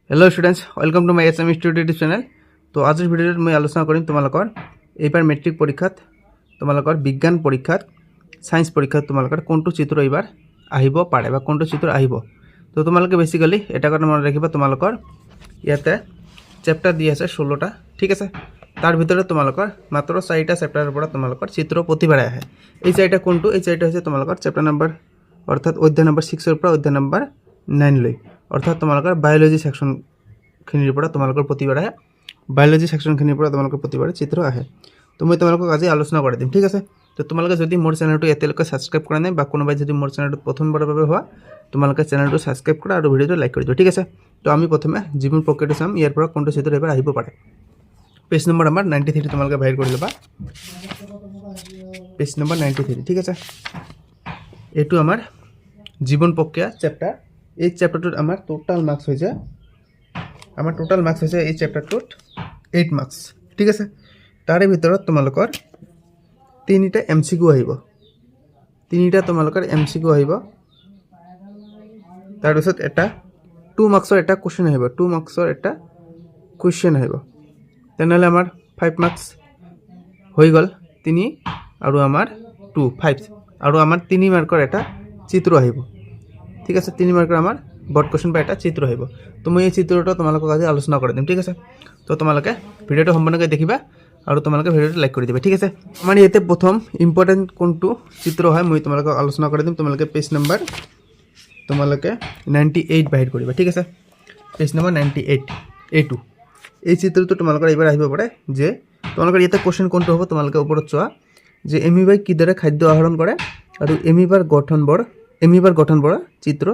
Hello students welcome to my SM study YouTube channel. तो आज भिडिओत मैं आलोचना करिम तुम्हालोकर एबार मेट्रिक परीक्षात तुम्हालोकर विज्ञान परीक्षात साइंस परीक्षात तुम्हालोकर कोनটো चित्र एबार आहिब पारे बा कोनটো चित्र आहिब। तो तुम्हालोके बेसिकली एटा কথা মনত ৰাখিবা তোমালোকৰ ইয়াতে চেপ্টাৰ দি আছে 16টা ঠিক আছে। তাৰ ভিতৰে তোমালোকৰ মাত্ৰ 4টা চেপ্টাৰৰ পৰা তোমালোকৰ চিত্ৰ প্ৰতিবাৰে আহে। এই 4টা কোনটো এই 4টা হৈছে তোমালোকৰ চেপ্টাৰ নম্বৰ অৰ্থাৎ অধ্যায় নম্বৰ 6 ৰ পৰা অধ্যায় নম্বৰ 9 লৈ অৰ্থাৎ তোমালোকৰ বায়োলজি সেকশন খিনিৰ পৰা তোমালোকৰ প্ৰতিবাৰ আহে। বায়োলজি সেকশন খিনিৰ পৰা তোমালোকৰ প্ৰতিবাৰে চিত্ৰ আহে। তো মই তোমালোকক আজি আলোচনা কৰি দিম ঠিক আছে। তো তোমালোকে যদি মোৰ চেনেলটো এতিয়ালৈকে সাবস্ক্ৰাইব কৰা নাই বা কোনোবাই যদি মোৰ চেনেলটো প্ৰথমবাৰৰ বাবে হোৱা তোমালোকে চেনেলটো সাবস্ক্ৰাইব কৰা আৰু ভিডিওটো লাইক কৰি দিবা ঠিক আছে। তো আমি প্ৰথমে জীৱন প্ৰক্ৰিয়াটো চাম ইয়াৰ পৰা কোনটো চিত্ৰ এবাৰ আহিব পাৰে। পেজ নম্বৰ আমাৰ 93 তোমালোকে বাহিৰ কৰি লবা। পেজ নম্বৰ 93 ঠিক আছে। এটো আমাৰ জীৱন প্ৰক্ৰিয়া চেপ্টাৰ। এই চেপ্টাৰটোত আমাৰ টোটাল মাৰ্কস হয়েছে এই চেপ্টাৰটোত 8 মাৰ্কস ঠিক আছে। তাৰে ভিতৰত তোমালোকৰ তিনিটা এমসিকিউ আহিব, তিনিটা তোমালোকৰ এমসিকিউ আহিব। তাৰ পিছত এটা 2 মাৰ্কসৰ এটা কোশ্চেন আহিব, 2 মাৰ্কসৰ এটা কোশ্চেন আহিব। তেনেহলে আমাৰ 5 মাৰ্কস হৈ গল 3 আৰু আমাৰ 2 5 আৰু আমাৰ 3 মাৰ্কৰ এটা চিত্ৰ আহিব ঠিক আছে। 3 মাৰ্কৰ আমাৰ বৰ্ড কোশ্চেন বা এটা চিত্ৰ আহিব। তো মই এই চিত্ৰটো তোমালোকক আজি আলোচনা কৰি দিম ঠিক আছে। তো তোমালোকে ভিডিওটো সম্পূৰ্ণকৈ দেখিবা আৰু তোমালোকে ভিডিওটো লাইক কৰি দিবা ঠিক আছে। আমাৰ ইয়াতে প্ৰথম ইম্পৰ্টেন্ট কোনটো চিত্ৰ হয় মই তোমালোকক আলোচনা কৰি দিম। তোমালোকে পেজ নম্বৰ তোমালোকে 98 বাহিৰ কৰিবা ঠিক আছে। পেজ নম্বৰ 98 A2 এই চিত্ৰটো তোমালোকৰ এবাৰ আহিব পাৰে যে তোমালোকৰ ইয়াতে কোশ্চেন কোনটো হ'ব তোমালোকে ওপৰত চোৱা যে এমিবাই কিদৰে খাদ্য আহৰণ কৰে আৰু এমিবাৰ গঠন বৰ চিত্ৰ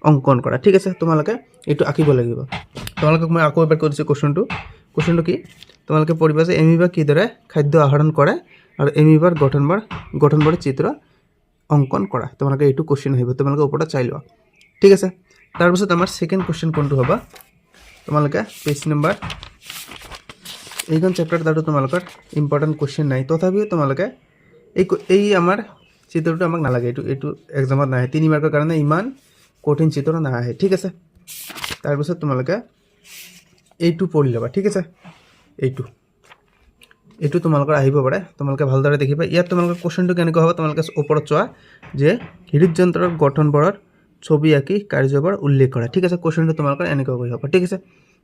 অঙ্কন কৰা ঠিক আছে। তোমালোকে এটো আঁকিব লাগিব। তোমালোকক মই আকৌ এবাৰ কৈছো কোশ্চেনটো কি তোমালোকে পঢ়িবা যে এমিবা কিদৰে খাদ্য আহৰণ কৰে আৰু এমিবাৰ গঠন বৰ চিত্ৰ অঙ্কন কৰা। তোমালোকে এটো কোশ্চেন আহিব, তোমালোকে ওপৰত চাই লোৱা ঠিক আছে। তাৰ পিছত আমাৰ সেকেন্ড কোশ্চেন কোনটো হ'ব তোমালোকে পেজ নম্বৰ এইখন চেপ্টাৰ দাটো তোমালোকৰ ইম্পৰ্টেন্ট কোশ্চেন নাই তথাপিও তোমালোকে এই আমাৰ চিত্ৰটো আমাক নালাগে, এটো এক্সামত নাহে 3 মাৰ্কৰ কাৰণে ইমান কঠিন চিত্ৰ নাহে ঠিক আছে। তাৰ পিছত তোমালোকে এইটো পঢ়ি লবা ঠিক আছে। এইটো তোমালোকৰ আহিব পাৰে, তোমালোকে ভালদৰে দেখিবা। ইয়াত তোমালোকৰ কোশ্চেনটো কেনেকৈ হ'ব তোমালোকে ওপৰত চোৱা যে হৃদযন্ত্ৰৰ গঠনবোৰৰ ছবি আঁকি কাৰ্যবোৰ উল্লেখ কৰা ঠিক আছে। কোশ্চেনটো তোমালোকৰ এনেকৈ হ'ব ঠিক আছে।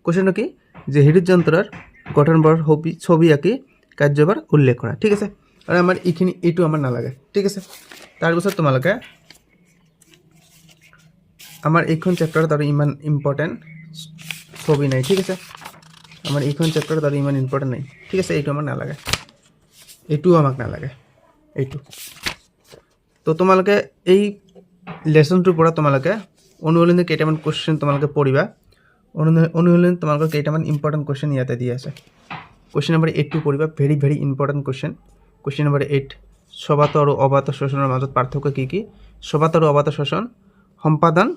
কোশ্চেনটো কি যে হৃদযন্ত্ৰৰ গঠনবোৰৰ ছবি আঁকি কাৰ্যবোৰ উল্লেখ কৰা ঠিক আছে। আৰু আমাৰ এইটো আমাৰ নালাগে ঠিক আছে। তাৰ পিছত তোমালোকে আমাৰ এইখন চেপ্টাৰত আৰু ইমান ইম্পৰ্টেন্ট ছবি নাই ঠিক আছে। আমাৰ এইখন চেপ্টাৰত আৰু ইমান ইম্পৰ্টেন্ট নাই ঠিক আছে। এইটো আমাৰ নালাগে, এইটো আমাক নালাগে এইটো। তো তোমালোকে এই লেসনটোৰ পৰা তোমালোকে অনুশীলনী কেইটামান কোশ্চেন তোমালোকে পঢ়িবা। অনুশীলনী তোমালোকৰ কেইটামান ইম্পৰ্টেন্ট কোশ্চেন ইয়াতে দি আছে। কোশ্চেন নম্বৰ 8 পঢ়িবা, very very important question. Question number 8 স্ববাত আৰু অবাত শ্বসনৰ মাজত পাৰ্থক্য কি কি? স্ববাত আৰু অবাত শ্বসন সম্পাদন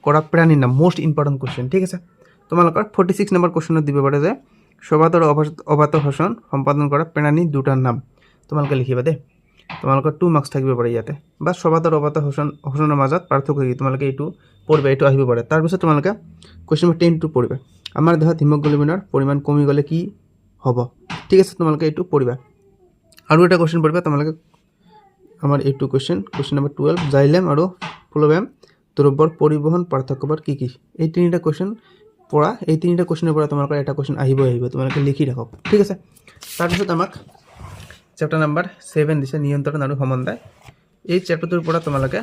কৰা প্ৰাণীৰ নাম, মোস্ট ইম্পৰ্টেন্ট কোশ্চেন ঠিক আছে। তোমালোকৰ 46 নম্বৰ কোশ্চেনত দিব পাৰে যে স্ববাত আৰু অবাত শ্বসন সম্পাদন কৰা প্ৰাণী দুটাৰ নাম তোমালোকে লিখিবা দে। তোমালোকৰ 2 মাৰ্কস থাকিব পাৰে ইয়াতে। বা স্ববাত আৰু অবাত শ্বসনৰ মাজত পাৰ্থক্য কি তোমালোকে এইটো পঢ়িবা, এইটো আহিব পাৰে। তাৰ পিছত তোমালোকে কোশ্চেন নম্বৰ 10 পঢ়িবা, আমাৰ দেহত হিমোগ্লোবিনৰ পৰিমাণ কমি গ'লে কি হ'ব ঠিক আছে। তোমালোকে এইটো পঢ়িবা। আৰু এটা কোশ্চেন পঢ়িবা তোমালোকে আমাৰ এইটো কোশ্চেন নম্বৰ 12 জাইলেম আৰু ফ্লোবেম দ্ৰব্যৰ পৰিবহন পাৰ্থক্যবোৰ কি কি? এই তিনিটা কোশ্চেন পঢ়া, এই তিনিটা কোশ্চেনৰ পৰা তোমালোকৰ এটা কোশ্চেন আহিব তোমালোকে লিখি ৰাখক ঠিক আছে। তাৰপিছত আমাক চেপ্টাৰ নম্বৰ 7 দিছে নিয়ন্ত্ৰণ আৰু সমন্বয়। এই চেপ্টাৰটোৰ পৰা তোমালোকে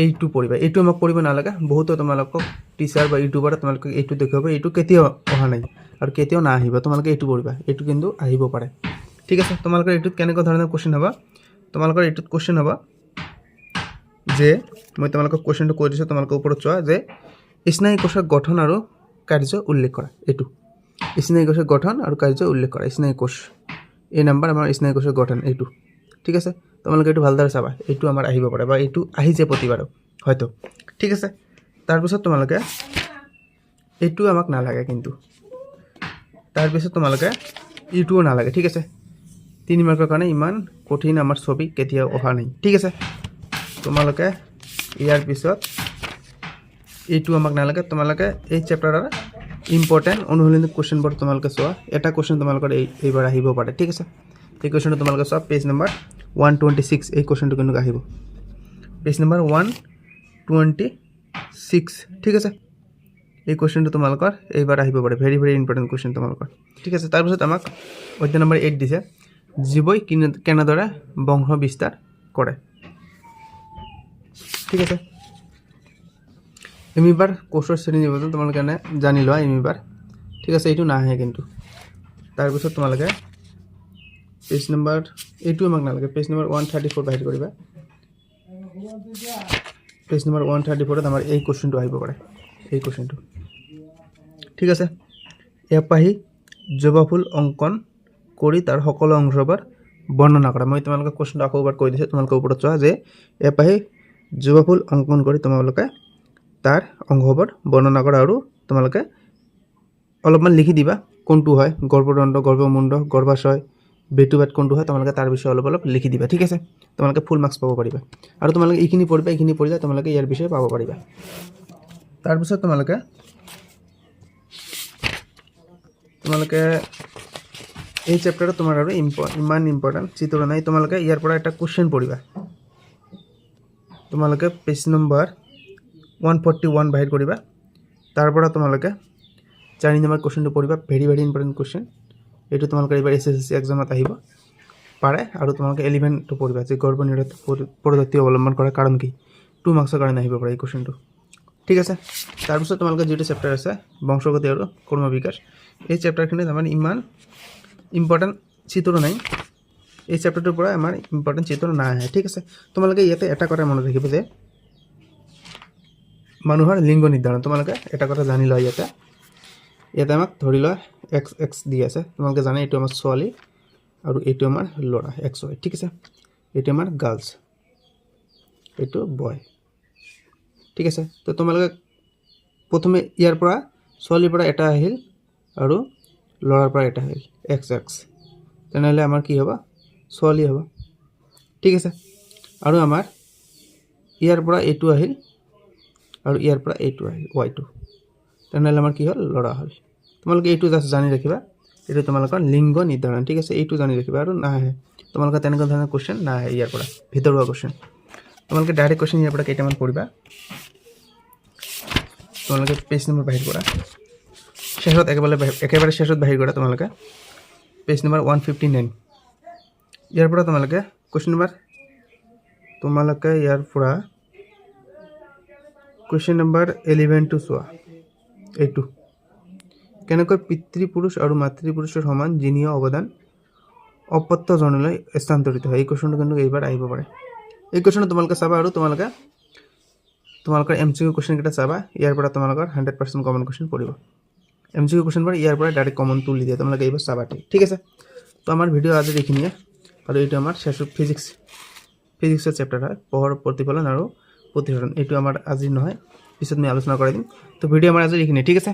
এইটো পঢ়িবা। এইটো আমাক পঢ়িব নালাগে, বহুতো তোমালোকক টিচাৰ বা ইউটিউবাৰে তোমালোকে এইটো দেখুৱাব, এইটো কেতিয়াও অহা নাই আৰু কেতিয়াও নাহিব। তোমালোকে এইটো পঢ়িবা, এইটো কিন্তু আহিব পাৰে ঠিক আছে। তোমালোকৰ এইটোত কেনেকুৱা ধৰণৰ কোশ্চেন হ'ব তোমালোকৰ এইটোত কোশ্চেন হ'ব যে মই তোমালোকক কোশ্চেনটো কৈ দিছোঁ, তোমালোকে ওপৰত চোৱা যে স্নায়ু কোষৰ গঠন আৰু কাৰ্য উল্লেখ কৰা। এইটো স্নায়ু কোষৰ গঠন আৰু কাৰ্য উল্লেখ কৰা। স্নায়ু কোষ এই নম্বৰ আমাৰ স্নায়ু কোষৰ গঠন এইটো ঠিক আছে। তোমালোকে এইটো ভালদৰে চাবা, এইটো আমাৰ আহিব পাৰে বা এইটো আহি যায় প্ৰতিবাৰো হয়তো ঠিক আছে। তাৰপিছত তোমালোকে এইটো আমাক নালাগে কিন্তু তাৰপিছত তোমালোকে এইটোও নালাগে ঠিক আছে। 3 মাৰ্কৰ কাৰণে ইমান কঠিন আমাৰ ছবি কেতিয়াও অহা নাই ঠিক আছে। তোমালোকে ইয়াৰ পিছত এইটো আমাক নালাগে তোমালোকে এই চেপ্টাৰৰ ইম্পৰ্টেণ্ট অনুশীলনী কুৱেশ্যনবোৰ তোমালোকে চোৱা এটা কুৱেশ্যন তোমালোকৰ এইবাৰ আহিব পাৰে ঠিক আছে এই কুৱেশ্যনটো তোমালোকে চোৱা পেজ নম্বৰ 126 এই কুৱেশ্যনটো কিন্তু আহিব পেজ নম্বৰ 126 ঠিক আছে এই কুৱেশ্যনটো তোমালোকৰ এইবাৰ আহিব পাৰে ভেৰি ভেৰি ইম্পৰ্টেণ্ট কুৱেশ্যন তোমালোকৰ ঠিক আছে তাৰপিছত আমাক অধ্যায় নম্বৰ 8 দিছে জীৱই কেনেদৰে বংশ বিস্তাৰ কৰে ঠিক আছে এমিবাৰ কোষৰ শ্ৰেণীবিভাজন তোমালোকে জানি লোৱা এমিবাৰ ঠিক আছে এইটো নাহে কিন্তু তাৰপিছত তোমালোকে পেজ নম্বৰ এইটো আমাক নালাগে পেজ নম্বৰ 134 বাহিৰ কৰিবা পেজ নম্বৰ 134 আমাৰ এই কোৱেশ্যনটো আহিব পাৰে এই কোৱেশ্যনটো ঠিক আছে এপাহি জবা ফুল অংকন কৰি তাৰ সকলো অংশবোৰ বৰ্ণনা কৰা মই তোমালোকক কোৱেশ্যনটো আকৌ এবাৰ কৈ দিছো তোমালোকে ওপৰত চোৱা যে এপাহি জবা ফুল অংকন কৰি তোমালোকে তাৰ অংশবোৰ বৰ্ণনা কৰা আৰু তোমালোকে অলপমান লিখি দিবা কোনটো হয় গৰ্ভদণ্ড গৰ্ভমুণ্ড গৰ্ভাশয় বেটুবাত কোনটো হয় তোমালোকে তাৰ বিষয়ে অলপ লিখি দিবা ঠিক আছে তোমালোকে ফুল মাৰ্কস পাব পাৰিবা আৰু তোমালোকে এইখিনি পঢ়িলে তোমালোকে ইয়াৰ বিষয়ে পাব পাৰিবা তাৰপিছত তোমালোকে এই চেপ্টাৰত তোমাৰ আৰু ইমান ইম্পৰ্টেণ্ট চিত্ৰ নাই তোমালোকে ইয়াৰ পৰা এটা কুৱেশ্যন পঢ়িবা তোমালোকে পেজ নম্বৰ 141 বাহিৰ কৰিবা তাৰ পৰা তোমালোকে 4 নম্বৰ কুৱেশ্যনটো পঢ়িবা ভেৰি ভেৰি ইম্পৰ্টেণ্ট কুৱেশ্যন এইটো তোমালোকে এবাৰ এছএছসি এক্সামত আহিব পাৰে আৰু তোমালোকে 11টো পঢ়িবা যে গৰ্ভনিৰোধ পদ্ধতি অৱলম্বন কৰাৰ কাৰণ কি 2 মাৰ্কছৰ কাৰণে আহিব পাৰে এই কুৱেশ্যনটো ঠিক আছে তাৰপিছত তোমালোকে যেটো চেপ্টাৰ আছে বংশগতি আৰু কৰ্ম বিকাশ এই চেপ্টাৰখিনিত আমাৰ ইমান ইম্পৰ্টেণ্ট চিত্ৰ নাই এই চেপ্টাৰটোৰ পৰা আমাৰ ইম্পৰ্টেণ্ট চিত্ৰ নাহে ঠিক আছে তোমালোকে ইয়াতে এটা কথা মনত ৰাখিব যে মানুহৰ লিংগ নিৰ্ধাৰণ তোমালোকে এটা কথা জানি লোৱা ইয়াতে আমাক ধৰি লোৱা x দি আছে তোমালোকে জানে এইটো আমাৰ ছোৱালী আৰু এইটো আমাৰ ল'ৰা x হয় ঠিক আছে এইটো আমাৰ গাৰ্লছ এইটো বয় ঠিক আছে তো তোমালোকে প্ৰথমে ইয়াৰ পৰা ছোৱালীৰ পৰা এটা আহিল আৰু ল'ৰাৰ পৰা এটা আহিল x তেনেহ'লে আমাৰ কি হ'ব ছোৱালী হ'ব ঠিক আছে আৰু আমাৰ ইয়াৰ পৰা এইটো আহিল আৰু ইয়াৰ পৰা এইটো আহিল y2 তেনেহ'লে আমাৰ কি হ'ল ল'ৰা হ'ল তোমালোকে এইটো জাস্ট জানি ৰাখিবা এইটো তোমালোকৰ লিংগ নিৰ্ধাৰণ ঠিক আছে এইটো জানি ৰাখিবা আৰু নাহে তোমালোকে তেনেকুৱা ধৰণৰ কোৱেশ্যন নাহে ইয়াৰ পৰা ভিতৰুৱা কোৱেশ্যন তোমালোকে ডাইৰেক্ট কোৱেশ্যন ইয়াৰ পৰা কেইটামান পঢ়িবা তোমালোকে পেজ নম্বৰ বাহিৰ কৰা শেষত একেবাৰে শেষত বাহিৰ কৰা তোমালোকে পেজ নম্বৰ 159 ইয়াৰ পৰা তোমালোকে কোৱেশ্যন নম্বৰ তোমালোকে ইয়াৰ পৰা কুৱেশ্যন নম্বৰ 11 টো চোৱা এইটো কেনেকৈ পিতৃপুৰুষ আৰু মাতৃপুৰুষৰ সমান জিনীয় অৱদান অপত্যজনলৈ স্থানান্তৰিত হয় এই কুৱেশ্যনটো কিন্তু এইবাৰ আহিব পাৰে এই কুৱেশ্যনটো তোমালোকে চাবা আৰু তোমালোকৰ এমচিকিউ কুৱেশ্যন কেইটা চাবা ইয়াৰ পৰা তোমালোকৰ 100% কমন কুৱেশ্যন পৰিব এমচিকিউ কুৱেশ্যনবোৰ ইয়াৰ পৰা ডাইৰেক্ট কমন তুলি দিয়ে তোমালোকে এইবাৰ চাবা ঠিক আছে তো আমাৰ ভিডিঅ' আজি এইখিনিয়ে আৰু এইটো আমাৰ শেষৰ ফিজিক্সৰ চেপ্টাৰ হয় পোহৰ প্ৰতিফলন আৰু প্ৰতিসৰণ এইটো আমাৰ আজি নহয় পিছত আমি আলোচনা কৰি দিম তো ভিডিঅ' আমাৰ আজি এইখিনি ঠিক আছে